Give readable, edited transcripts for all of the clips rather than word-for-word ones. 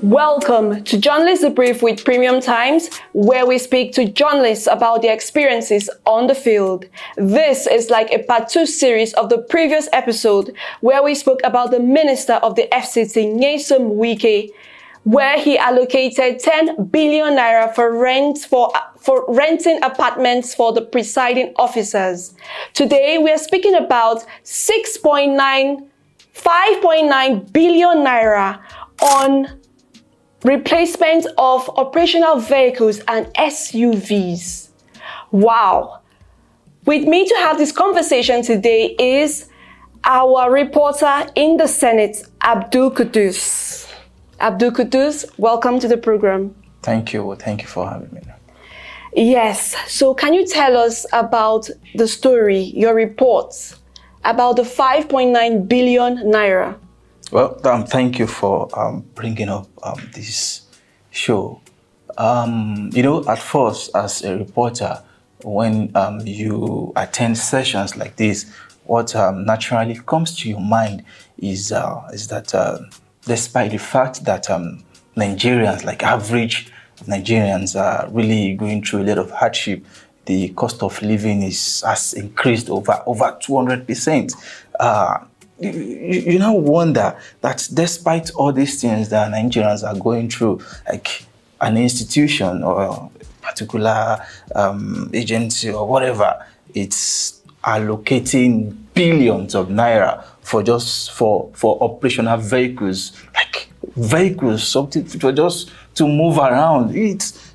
Welcome to Journalist Debrief with Premium Times, where we speak to journalists about their experiences on the field. This is like a part 2 series of the previous episode, where we spoke about the Minister of the FCT, Nyesom Wike, where he allocated 10 billion naira for renting apartments for the presiding officers. Today, we are speaking about 5.9 billion naira on replacement of operational vehicles and SUVs. Wow. With me to have this conversation today is our reporter in the Senate, Abdulqudus. Abdulqudus, welcome to the program. Thank you. Thank you for having me. Yes. So can you tell us about the story, your reports about the 5.9 billion naira? Well, thank you for bringing up this show. At first, as a reporter, when you attend sessions like this, what naturally comes to your mind is that despite the fact that Nigerians, like average Nigerians, are really going through a lot of hardship, the cost of living has increased over 200%. You now wonder that despite all these things that Nigerians are going through, like an institution or a particular agency or whatever, it's allocating billions of naira for operational vehicles, like vehicles, something for just to move around.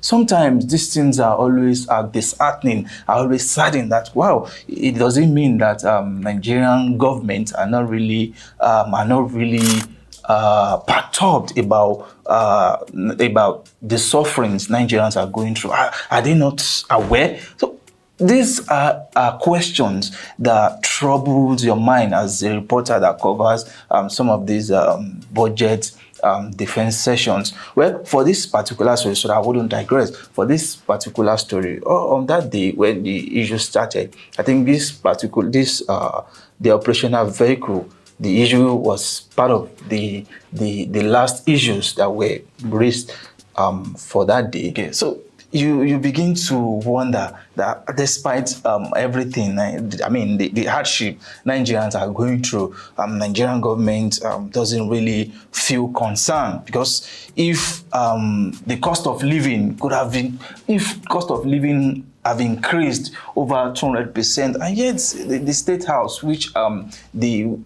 Sometimes these things are always disheartening, are always saddening that, wow, it doesn't mean that Nigerian government are not really perturbed about the sufferings Nigerians are going through. Are they not aware? So these are questions that troubles your mind as a reporter that covers some of these budget defense sessions. Well, for this particular story, so I wouldn't digress, for this particular story, on that day when the issue started, I think the operational vehicle, the issue was part of the last issues that were raised for that day. Okay, so you begin to wonder that despite everything, the hardship Nigerians are going through, Nigerian government doesn't really feel concerned, because if the cost of living have increased over 200%, and yet the State House, which the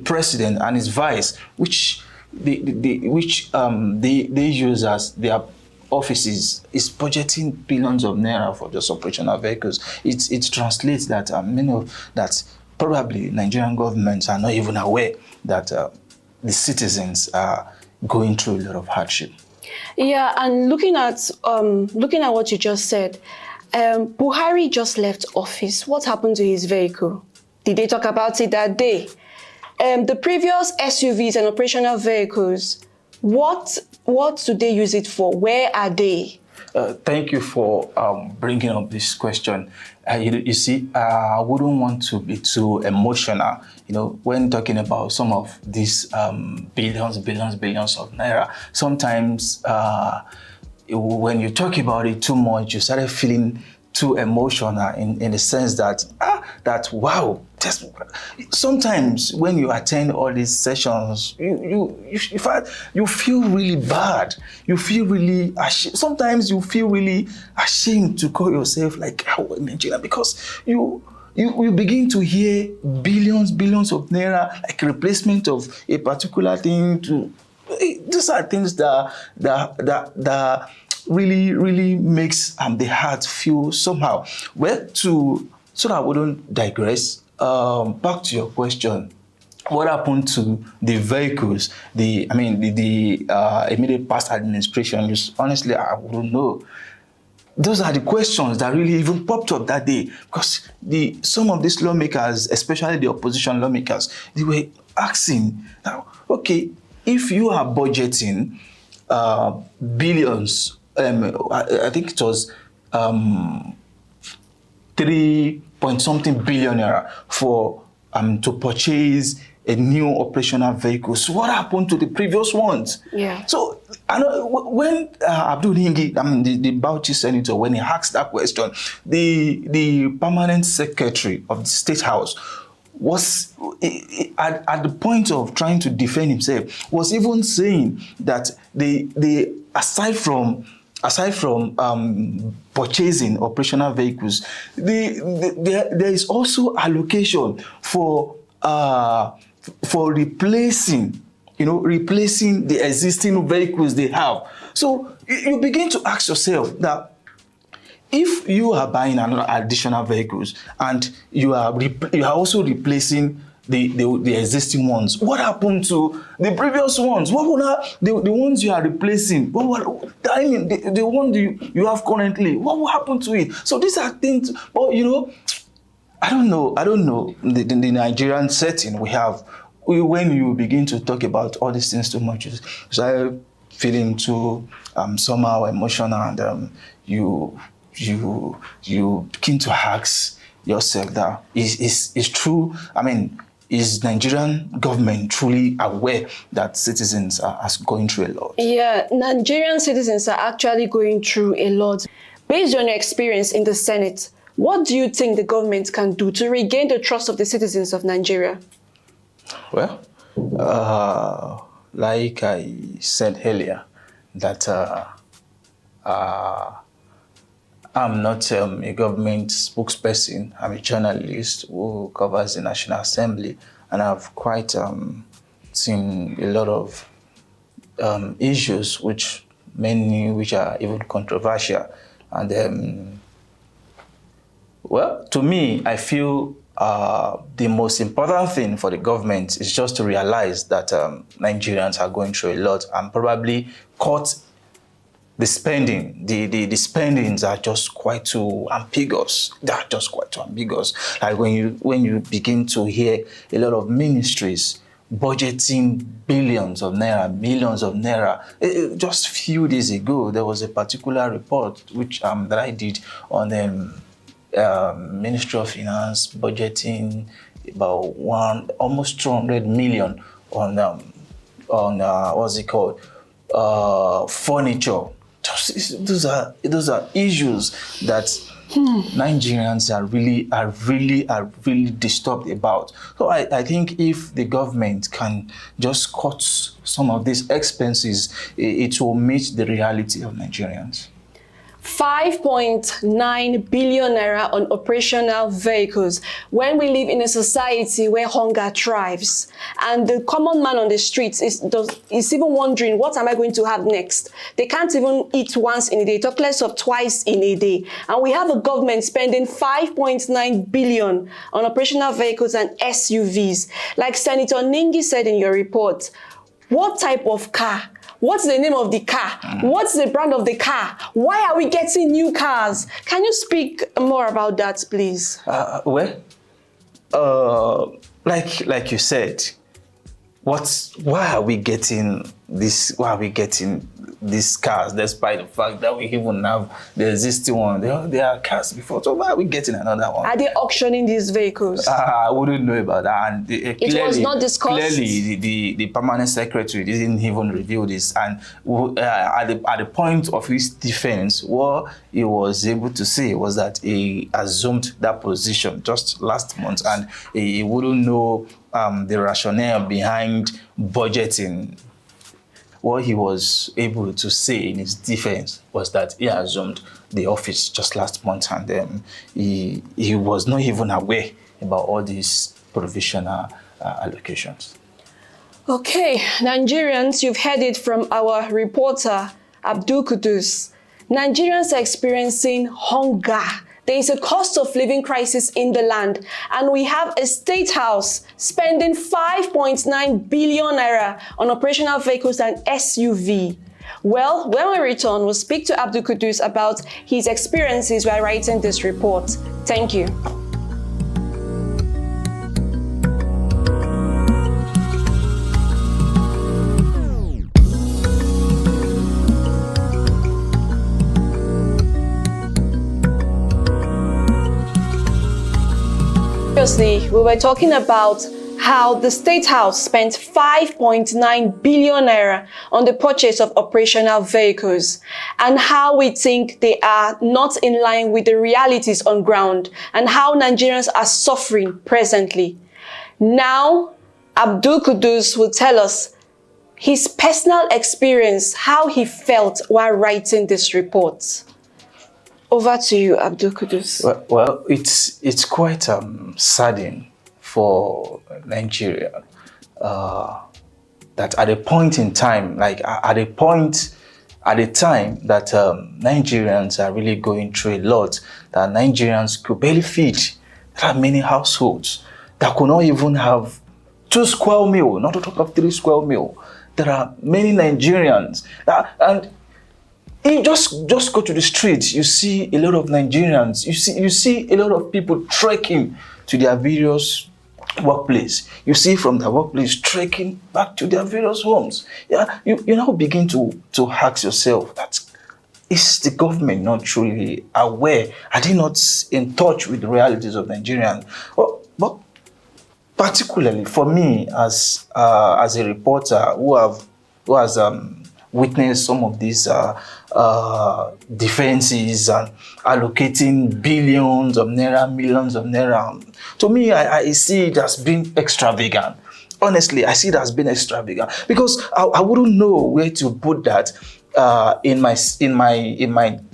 president and his vice, which they use as their offices, is budgeting billions of naira for just operational vehicles. It translates that that probably Nigerian governments are not even aware that the citizens are going through a lot of hardship. Yeah, and looking at what you just said, Buhari just left office. What happened to his vehicle? Did they talk about it that day? The previous SUVs and operational vehicles, what do they use it for? Where are they? Thank you for bringing up this question. You see, I wouldn't want to be too emotional, when talking about some of these billions of naira. Sometimes when you talk about it too much, you started feeling too emotional in the sense that wow. Sometimes when you attend all these sessions, you feel really bad. You feel really ashamed. Sometimes you feel really ashamed to call yourself like a Nigerian, because you begin to hear billions of naira, like replacement of a particular thing. These are things that really makes the heart feel somehow. Well, so that I wouldn't digress, back to your question, what happened to the vehicles, the immediate past administration? Just honestly, I wouldn't know. Those are the questions that really even popped up that day, because some of these lawmakers, especially the opposition lawmakers, they were asking, now, okay, if you are budgeting billions, I think it was 3 point something billion naira for to purchase a new operational vehicle. So what happened to the previous ones? Yeah. So I know when Abdul Hingi, I mean the Bauchi senator, when he asked that question, the permanent secretary of the State House was at the point of trying to defend himself, was even saying that they aside from purchasing operational vehicles, there is also allocation for replacing the existing vehicles they have. So you begin to ask yourself that if you are buying another additional vehicles and you are also replacing the existing ones, what happened to the previous ones? What will the ones you are replacing? I mean, the one you have currently, what will happen to it? So these are things. But I don't know the Nigerian setting we have. When you begin to talk about all these things too much, I feeling too somehow emotional, and you begin to ask yourself that is true. I mean, is Nigerian government truly aware that citizens are going through a lot? Yeah, Nigerian citizens are actually going through a lot. Based on your experience in the Senate, what do you think the government can do to regain the trust of the citizens of Nigeria? Well, like I said earlier, that I'm not a government spokesperson. I'm a journalist who covers the National Assembly, and I've quite seen a lot of issues which are even controversial. And well, to me, I feel the most important thing for the government is just to realize that Nigerians are going through a lot, and probably cut the spending. The spendings are just quite too ambiguous. They are just quite too ambiguous. Like when you begin to hear a lot of ministries budgeting billions of naira, millions of naira. Just a few days ago, there was a particular report which that I did on the Ministry of Finance budgeting about almost 200 million on what's it called, furniture. Those are issues that Nigerians are really disturbed about. So I think if the government can just cut some of these expenses, it will meet the reality of Nigerians. 5.9 billion naira on operational vehicles when we live in a society where hunger thrives, and the common man on the streets is even wondering, what am I going to have next? They can't even eat once in a day, talk less of twice in a day. And we have a government spending 5.9 billion on operational vehicles and SUVs. Like Senator Ningi said in your report, what type of car? What's the name of the car? What's the brand of the car? Why are we getting new cars? Can you speak more about that, please? Well, like you said, why are we getting this? Why are we getting these cars, despite the fact that we even have the existing one? There are cars before, so why are we getting another one? Are they auctioning these vehicles? I wouldn't know about that. And it was not discussed. Clearly, the permanent secretary didn't even reveal this. And at the point of his defense, what he was able to say was that he assumed that position just last month, and he wouldn't know the rationale behind budgeting. What he was able to say in his defense was that he assumed the office just last month, and he was not even aware about all these provisional allocations. Okay, Nigerians, you've heard it from our reporter, Abdulqudus. Nigerians are experiencing hunger. There is a cost of living crisis in the land, and we have a State House spending 5.9 billion naira on operational vehicles and SUV. Well, when we return, we'll speak to Abdulqudus about his experiences while writing this report. Thank you. Previously, we were talking about how the State House spent 5.9 billion naira on the purchase of operational vehicles, and how we think they are not in line with the realities on ground, and how Nigerians are suffering presently. Now, Abdulqudus will tell us his personal experience, how he felt while writing this report. Over to you, Abdulqudus. Well, it's quite saddening for Nigeria that at a point in time, like at a time that Nigerians are really going through a lot, that Nigerians could barely feed. There are many households that could not even have 2 square meal, not to talk of 3 square meal. There are many Nigerians and you just go to the streets, you see a lot of Nigerians, you see a lot of people trekking to their various workplace. You see from their workplace trekking back to their various homes. Yeah, you now begin to ask yourself, is the government not truly aware? Are they not in touch with the realities of Nigerians? But particularly for me, as a reporter who has witnessed some of these defenses and allocating billions of naira, millions of naira, to me, I see it as being extravagant. Honestly, I see it as being extravagant because I wouldn't know where to put that in my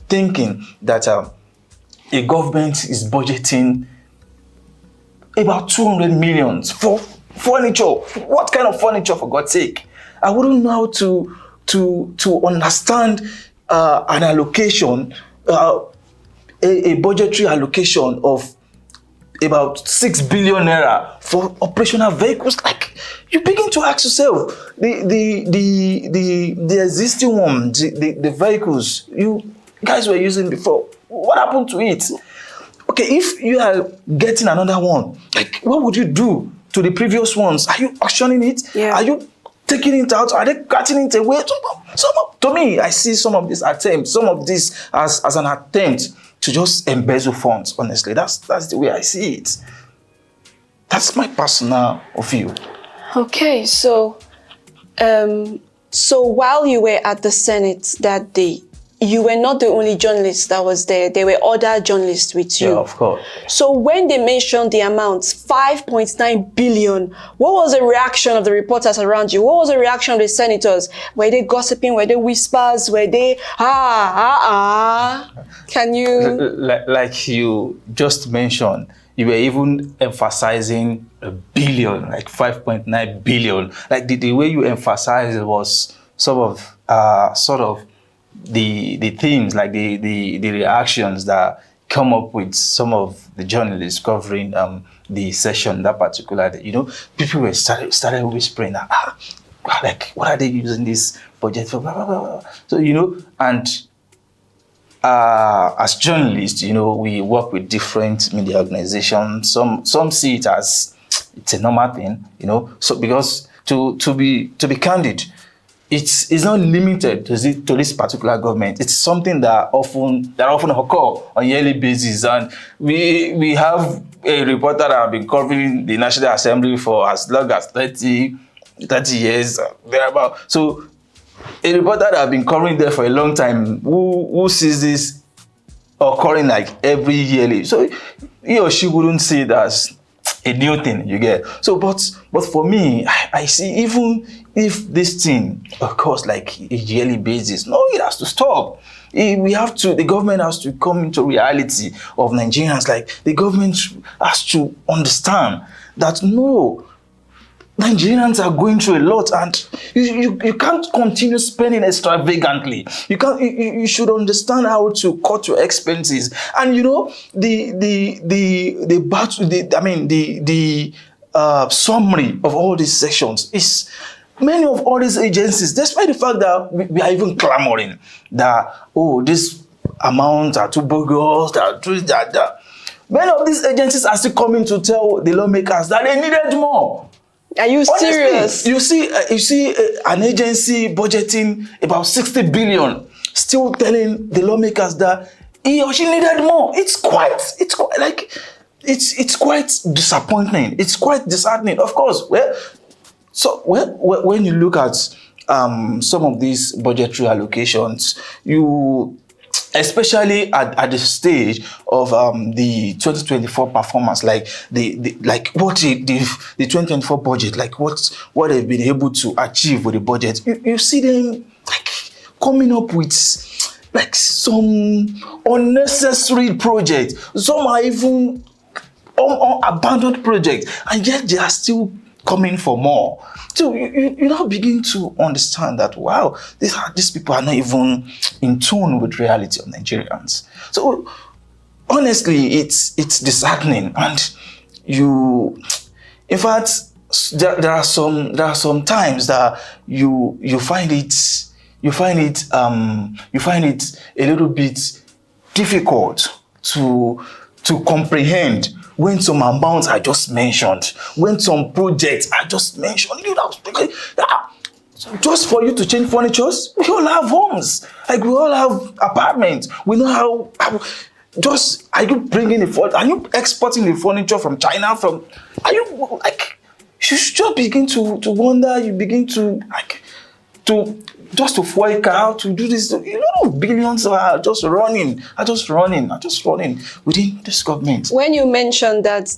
thinking that a government is budgeting about 200 millions for furniture. What kind of furniture, for God's sake? I wouldn't know how to understand an allocation, a budgetary allocation of about 6 billion naira for operational vehicles. Like, you begin to ask yourself, the existing ones, the vehicles you guys were using before, what happened to it? Okay, if you are getting another one, like, what would you do to the previous ones? Are you auctioning it? Yeah. Are you taking it out? Are they cutting it away? To me, I see some of these attempts, some of this as an attempt to just embezzle funds. Honestly, that's the way I see it. That's my personal view. Okay, so while you were at the Senate that day, you were not the only journalist that was there. There were other journalists with you. Yeah, of course. So when they mentioned the amounts, 5.9 billion, what was the reaction of the reporters around you? What was the reaction of the senators? Were they gossiping? Were they whispers? Were they, Can you? Like you just mentioned, you were even emphasizing a billion, like 5.9 billion. Like the way you emphasized it was sort of the themes, like the reactions that come up with some of the journalists covering the session that particular day. You know, people were started whispering that, like, what are they using this budget for? Blah, blah, blah. So, you know, and as journalists, you know, we work with different media organizations. Some see it as it's a normal thing, you know. So because to be candid, it's not limited to this particular government. It's something that often occur on a yearly basis. And we have a reporter that have been covering the National Assembly for as long as 30 years, thereabout. So a reporter that have been covering there for a long time, who sees this occurring like every yearly. So he or she wouldn't see it as a new thing, you get. So, but for me, I see, even if this thing occurs like a yearly basis, no, it has to stop. The government has to come into reality of Nigerians. Like, the government has to understand that no, Nigerians are going through a lot, and you can't continue spending extravagantly. You should understand how to cut your expenses. And you know, the summary of all these sections is many of all these agencies, despite the fact that we are even clamoring that, oh, this amounts are too bogus, that. Many of these agencies are still coming to tell the lawmakers that they needed more. Are you serious? You see an agency budgeting about 60 billion, still telling the lawmakers that he or she needed more. It's quite like, it's quite disappointing. It's quite disheartening. Of course, when you look at some of these budgetary allocations, especially at the stage of the 2024 performance, like the 2024 budget, like what they've been able to achieve with the budget, you see them like coming up with like some unnecessary projects. Some are even abandoned projects, and yet they are still coming for more. So you now begin to understand that, wow, these people are not even in tune with reality of Nigerians. So honestly, it's disheartening, and in fact, there are some times that you find it a little bit difficult to comprehend when some amounts are just mentioned, when some projects are just mentioned. Just for you to change furniture, we all have homes, like we all have apartments. We know how are you bringing the furniture? Are you exporting the furniture from China? You should begin to wonder. You begin to just to fuel car, to do this. Billions are just running within this government. When you mentioned that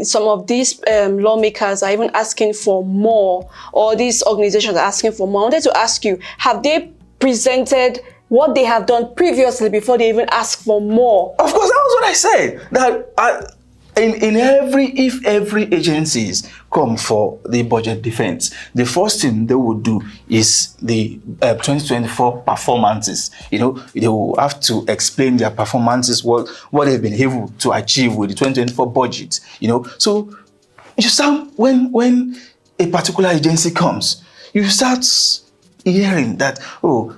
some of these lawmakers are even asking for more, or these organizations are asking for more, I wanted to ask you, have they presented what they have done previously before they even ask for more? Of course, that was what I said. That if every agencies come for the budget defense, the first thing they will do is the 2024 performances. They will have to explain their performances, what they've been able to achieve with the 2024 budget. So you start, when a particular agency comes, you start hearing that, so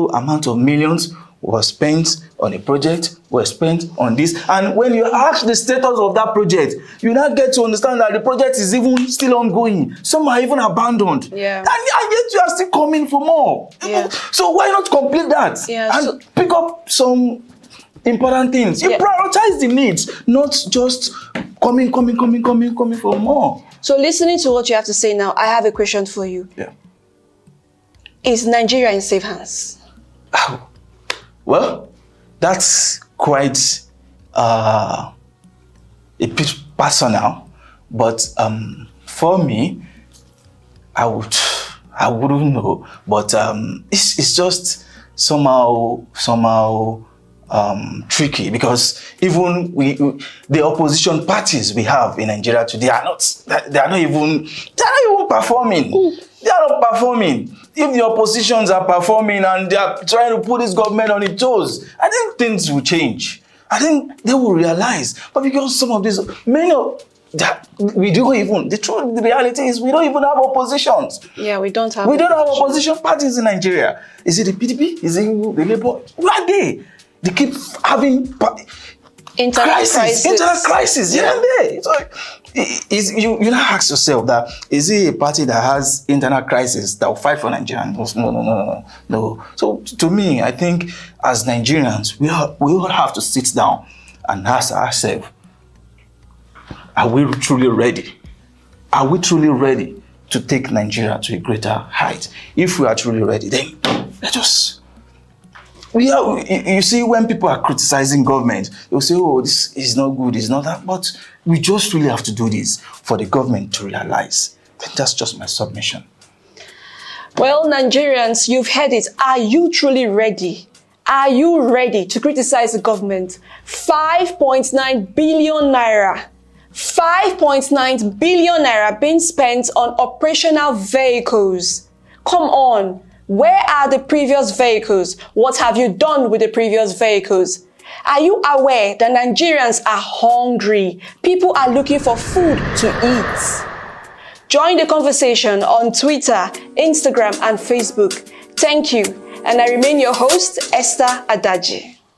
amount of millions was spent on a project, was spent on this. And when you ask the status of that project, you now get to understand that the project is even still ongoing. Some are even abandoned. Yeah. And yet you are still coming for more. Yeah. So why not complete that? Yeah, and pick up some important things. You prioritize the needs, not just coming for more. So listening to what you have to say now, I have a question for you. Yeah. Is Nigeria in safe hands? Well, that's quite a bit personal, but for me, I wouldn't know. But it's just somehow tricky, because even the opposition parties we have in Nigeria today are not even performing. They are not performing. If the oppositions are performing and they are trying to put this government on its toes, I think things will change. I think they will realize. But because some of these, many of that, the reality is we don't even have oppositions. Yeah, we don't have opposition parties in Nigeria. Is it the PDP? Is it the Labour? Where are they? They keep having internal crisis here and there. So you now ask yourself that, is it a party that has internal crisis that will fight for Nigerians? No. So to me, I think as Nigerians, we all have to sit down and ask ourselves, are we truly ready? Are we truly ready to take Nigeria to a greater height? If we are truly ready, then let's just... You see, when people are criticizing government, they'll say, this is not good, it's not that. But we just really have to do this for the government to realize. That's just my submission. Well, Nigerians, you've heard it. Are you truly ready? Are you ready to criticize the government? 5.9 billion naira. 5.9 billion naira being spent on operational vehicles. Come on. Where are the previous vehicles? What have you done with the previous vehicles? Are you aware that Nigerians are hungry? People are looking for food to eat. Join the conversation on Twitter, Instagram, and Facebook. Thank you. And I remain your host, Esther Adaji.